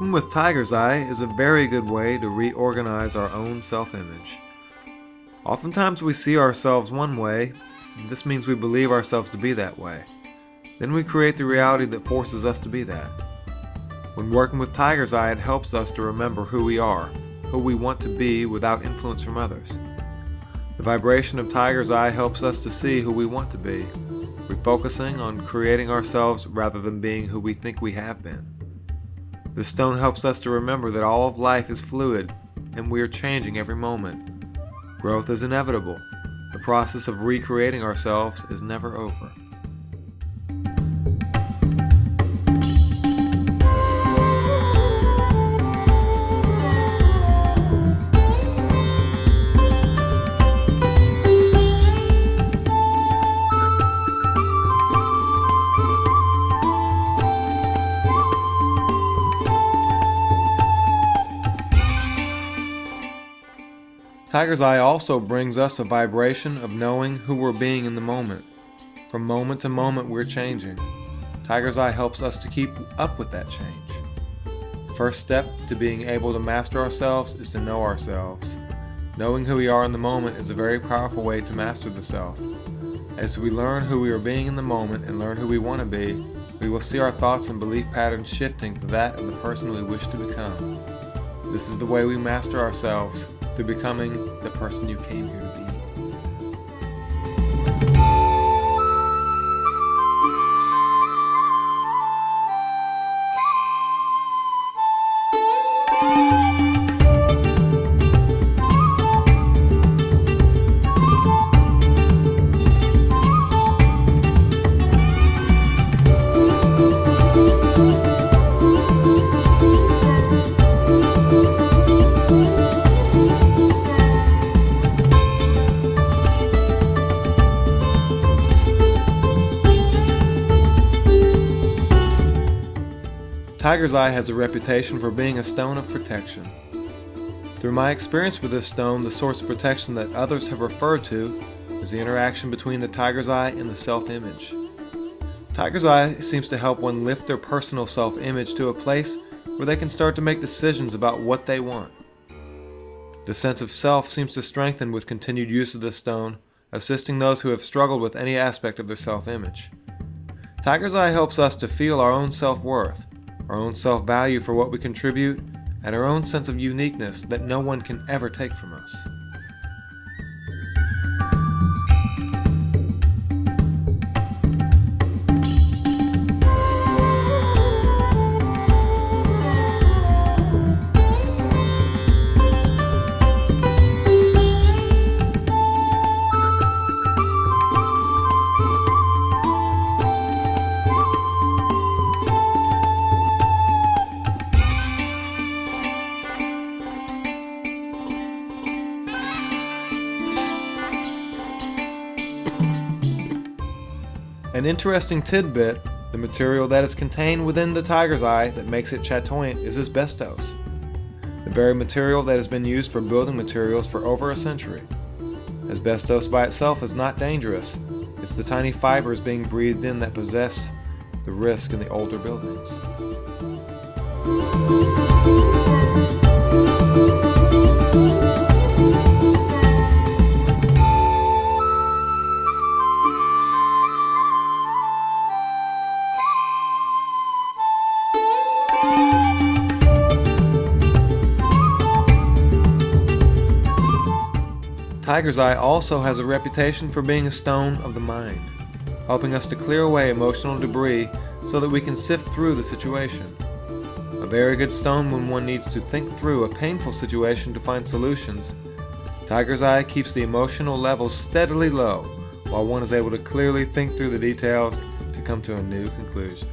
Working with Tiger's Eye is a very good way to reorganize our own self-image. Oftentimes we see ourselves one way, and this means we believe ourselves to be that way. Then we create the reality that forces us to be that. When working with Tiger's Eye, it helps us to remember who we are, who we want to be without influence from others. The vibration of Tiger's Eye helps us to see who we want to be. We're focusing on creating ourselves rather than being who we think we have been. This stone helps us to remember that all of life is fluid and we are changing every moment. Growth is inevitable. The process of recreating ourselves is never over. Tiger's Eye also brings us a vibration of knowing who we're being in the moment. From moment to moment we're changing. Tiger's Eye helps us to keep up with that change. The first step to being able to master ourselves is to know ourselves. Knowing who we are in the moment is a very powerful way to master the self. As we learn who we are being in the moment and learn who we want to be, we will see our thoughts and belief patterns shifting to that of the person we wish to become. This is the way we master ourselves, through becoming the person you came here to be. Tiger's Eye has a reputation for being a stone of protection. Through my experience with this stone, the source of protection that others have referred to is the interaction between the Tiger's Eye and the self-image. Tiger's Eye seems to help one lift their personal self-image to a place where they can start to make decisions about what they want. The sense of self seems to strengthen with continued use of this stone, assisting those who have struggled with any aspect of their self-image. Tiger's Eye helps us to feel our own self-worth, our own self-value for what we contribute, and our own sense of uniqueness that no one can ever take from us. An interesting tidbit, the material that is contained within the Tiger's Eye that makes it chatoyant is asbestos, the very material that has been used for building materials for over a century. Asbestos by itself is not dangerous. It's the tiny fibers being breathed in that possess the risk in the older buildings. Tiger's Eye also has a reputation for being a stone of the mind, helping us to clear away emotional debris so that we can sift through the situation. A very good stone when one needs to think through a painful situation to find solutions. Tiger's Eye keeps the emotional levels steadily low while one is able to clearly think through the details to come to a new conclusion.